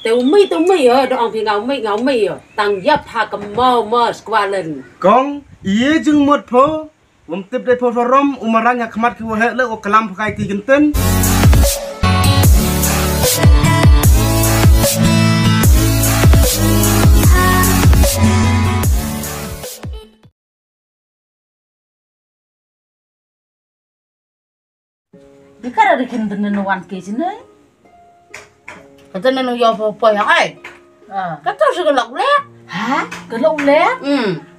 tụi mày ở đó thì ngáo mày ở tăng giáp hà cầm mơ qua lần con ý chừng một phố tiếp đây phố rom umaranya khmat ki wahe le o kalam pakai ti genten Di cara dikin tenan wan ke sini. Kata nenu yo po yang ai. Kata segelak lek. Hah? Gelak lek?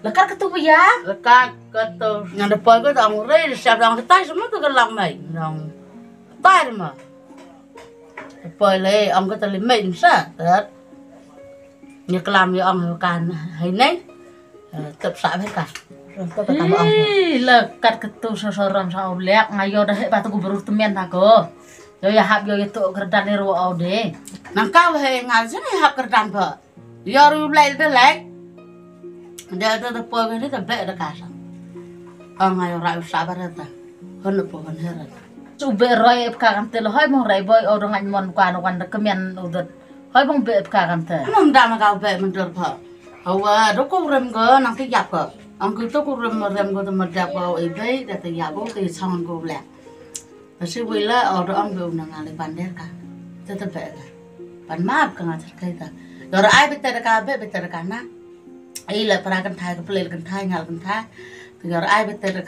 Lekar ketu ya? Lekar ketu. Yang depan ko tang rei siap dang tai semua tu gelak mai. Dang tai mah. Depan le ông kata le mai sa. Tet. Như kelam yo ông kan hai nei. Tập sa hết cả. Lekat ketu seseorang sao lek ngayo dah batu gubernur temen aku. Yo ya hab yo itu kerdan ni ru au de. Nang kau he ngajen hab kerdan ba. Yo ru lai de lai. Dia tu po ni te be de kasa. Ngayo ra sabar ta. Hon po hon hera. Coba roi ka kan te hoi mong rai boy orang ngan mon kan de kemen udut. Hoi mong be ka kan te. Mong da ma kau be mendur pa. Hawa do ko rem go nang ti yap ko. Ông cứ tốt cũng rem có tầm đẹp vào ấy đấy để tự giả bố tự xong cô lẹ và sư vui là ở đó ông biểu nàng lại bàn đét cả cho tôi về cả bàn map cả ngắt cây ta rồi ai biết tên cả na ấy là para cần thay cái plei cần thay ngал cần thay rồi ai biết tên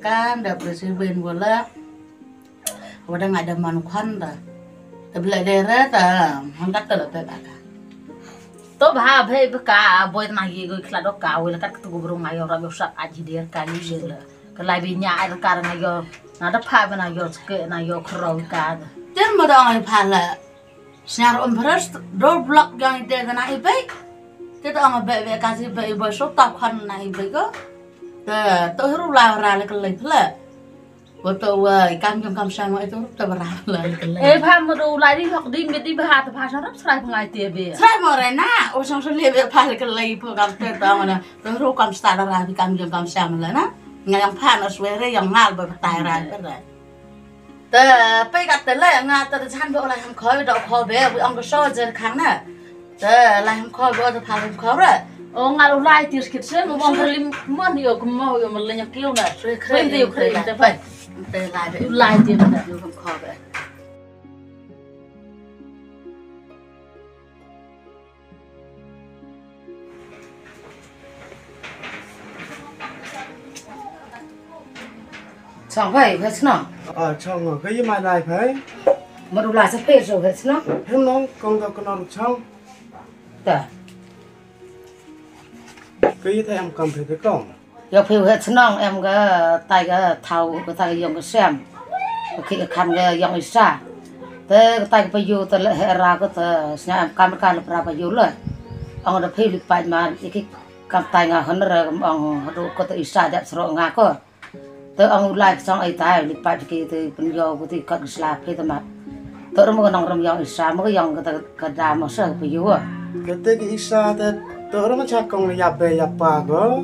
cả đẹp rồi sư vui vừa là và đang ngày đêm màn khoăn rồi tập lại đề rất là không đắt được về bà cả to bah bhai ka boy na gi go khla do ka wala kat tu gubru ngayo ra yo sak aji der ka ni jela ka lai bi nya ai ka na yo na da pha na yo ske na yo khro ka ten ma da ai pha la snar pras do block gang de na ai be te da ma be ka si be bo so ta khan na ai be ko to ru la ra le ka le phla bộ tàu cam trong cam sang mọi thứ tàu ra lại ê pha mà đồ lại đi học đi biết đi bả tập pha sao rất sai phong ai tiệt bể sai mà rồi na ô xong xong liền bị pha cái lấy phụ cam tiệt tao mà nè tàu ru cam start ra thì cam trong cam sang mà lại na ngày ông pha nó xuôi đấy dòng ngal bởi tài ra hết rồi tớ bây gặp tớ lại nga tớ chăn bộ lại ham khói đậu khói bé với ông có soi giờ kháng nè tớ lại ham khói bộ tớ pha ham khói rồi oh ngalu lai tiệt kít sen ông berlim mana yo kemau yo melenya kilo na keren dia keren tớ phải tê lai tiền là vô không kho vậy xong vậy hết nó xong rồi cái gì mà lại phải mà đủ lại sắp hết rồi hết nó hem nó con đâu con nó xong ta cái gì thế em cầm phải cái con giờ phiêu hết nong em cái tay cái thau cái tay dùng cái xem khi cái khăn cái dùng cái sa thế cái tay cái phiêu tới lại ra cái thế nhà em cam là ra phiêu rồi ông đã phiêu được bài mà cái cam tay ngà hơn rồi ông họ có tới sa đẹp rồi ngà cơ tới ông lại xong ấy tay được bài cái từ bên vô cái cắt slab phiêu tới mặt tới đó mới nong dùng sa mới dùng cái đàm mà sờ phiêu à cái sa thế tới đó mới chắc con là yappa cơ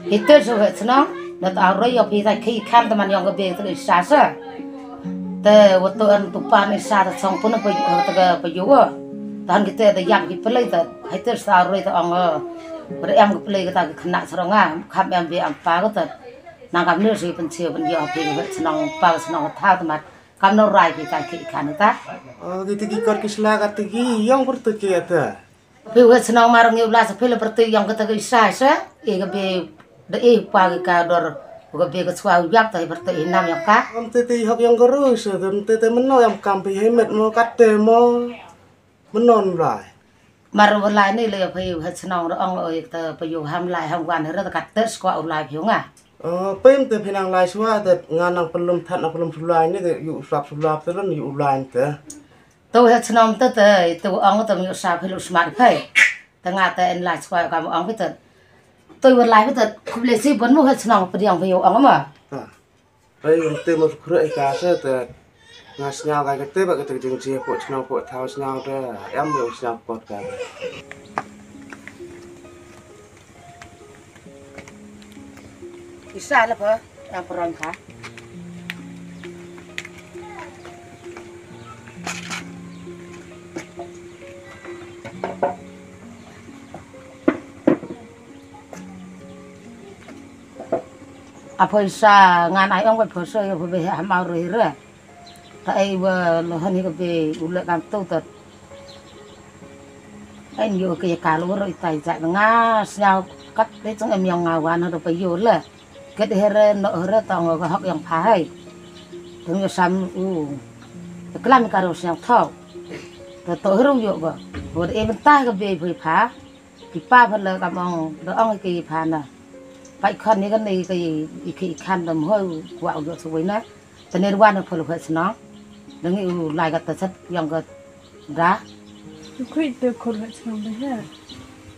itu juga senang, dan orang yang pilih kiri kan teman yang lebih itu isasa, te waktu tupan isasa song pun apa juga pejuwa, tahan kita ada yang dipilih itu, itu orang itu orang yang dipilih kita kena serangan, kami ambil apa gitu, nang kami sih pensiun pilih senang apa senang tahu teman, kami norai kita kiri kan itu. Oh, gitu kikor kislah kata yang bertujuh itu. Pilih senang marang ngiulas pilih bertujuh yang kita isasa, lebih để qua cái cả đồ rồi về cái xoay giáp tới vật tự nam yang khác. Om tete học yang guru sơ, tete mình nói yang cầm bị hay mệt mà cắt tê mà mình non lại. Mà rồi lại này là phải hết snow đó ông ơi, tờ phải dùng ham lại ham quan rất là cắt tết qua lại hiểu ngà. Pem tê phải năng lại xóa tê ngan năng pelum thật năng pelum sulai này tê dụ sập tê lần dụ lại tê. Tôi hết snow tê tôi ông tớ dụ sập phải lúc smart phải, tớ ngã tê anh lại xoay cả một ông phải tê. Tôi vừa lại với tật không lẽ gì vẫn mua hết sòng phải đi ông ông mà. Bây giờ tôi một khởi cả sẽ tật ngã nhau cái tết bạc cái từ trường chia phụ nhau phụ thao nhau ra em đều nhau cột cả. Isa lah apa yang perang kah? phơi sa ngàn ai ông phải phơi sơi phải về hàm ao rồi rồi tại vừa là hơn cái về ulat làm tốt thật anh vô cái cá lúa rồi tại chạy ngã sao cắt đấy trong em yang ngào quan nó phải vô là cái đấy rồi nó rồi tao ngồi học yang phảiถึงจะซ้ำแต่กล้ามการเราเสียงเท่าแต่ตัวเราอยู่บ่บ่เอ็มันตายก็เบี้ยเผยผาพี่ป้าเพิ่นเลยกับมองเราเอาไอ้กี่ผาน่ะไปคันนี้ก็นี่ก็อีกคันดำห้อยกว่าอยู่สวยนะแต่ในวันนั้นเพิ่นเพิ่นสนองดังนี้ลายก็ตัดสัดยังก็ร้า คุยเด็กคนละช่องไปฮะ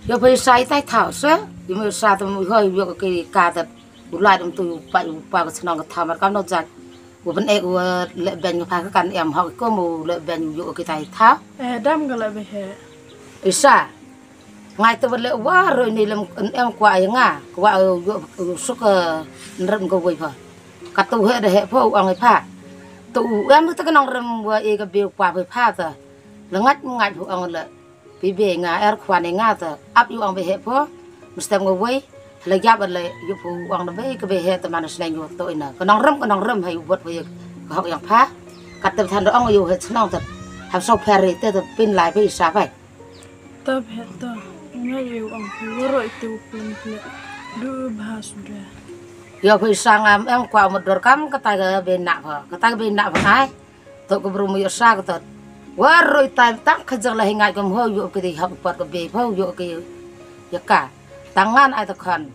giờ phải sai tay thảo sớ giờ mới sai tụi mình hơi việc cái cá thật bút lại tụi tôi phải qua cái sòng cái thảo mà cam nó giặt của bên em của lệ bèn như phải cái căn em học có mù lệ bèn dụ cái tay tháo ดำก็เลยไปฮะ ấy sa ngày tôi vẫn lệ quá rồi này làm em qua ấy ngà qua dụ suốt râm cái vui phải cả tụ hệ để hệ phố ông ấy phá tụ em mới cái nòng râm qua ấy cái biểu qua phải phá rồi là ngắt ngắt của ông là bị bể ngà er khoan này ngà rồi áp dụ ông về hệ phố mình xem cái vui là giáp là dụ phụ ông nó về cái về hệ tụi mình sẽ dụ tội nè cái nòng râm hay vật về họcอย่างphá cả tập thành đó ôngอยู่hệ nòng thật làm sao phê rồi tới pin lại với sao vậy ตาเพตาง่ายอยู่อังคือรอยตัวเป็นเพื่อดูบาสุดา giờ phải sang em qua một đợt cắm cái tay cái bên nạp hả cái tay bên nạp hả tôi cũng bùng một sao cái thật quá rồi tay tắc cái giờ là hình ảnh cầm hơi dụ cái gì học bật cái bể hơi dụ cái gì cả tăng ngàn ai thực hành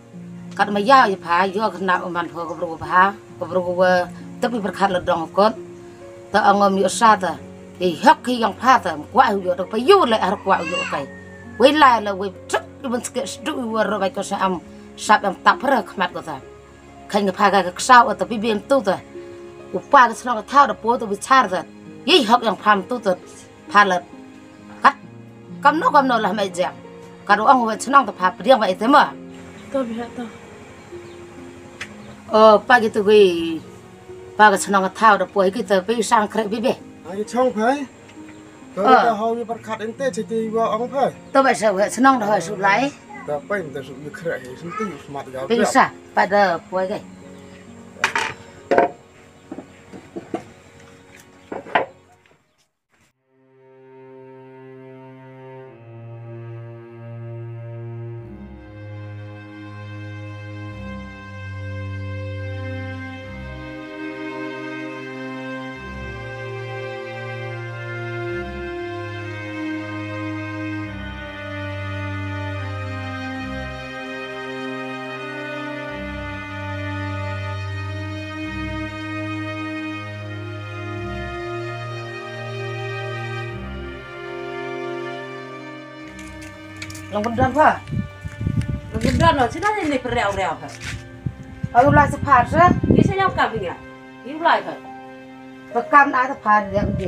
cái mà giao gì phải do cái nào mình phải cái bùng phải cái bùng tapi berkat le dong kot ta angom yo sata e hak ki yang phata kwa yo to pa yo le ar kwa yo kai we la le we truk ibn ske stu we ro vai ko sa am sap am tak phra khmat ko ta khain pha ga sao ta bi bien tu ta u pa ka sno ka thao da po to bi char ta yi hak yang pham tu ta pha le kat kam no la mai ja ka ro ang we chnang ta pha priang vai te ma ตาเพตา pa ki tu gi pa ka chnang ka thao da po ki ta bi sang khre bi be ai trong phải tôi đã hầu như bắt khát đến tết chỉ thì vào ông phải tôi phải sợ hệ nong rồi sụp lại đã phải người ta dùng như khởi sinh tư mặt giáo bây giờ phải đờ quay cái lòng bên đó nó chỉ là này phải rèo rèo phải ở lại sẽ phạt ra đi xe nhau cả mình à đi lại phải và cam ai sẽ phạt được gì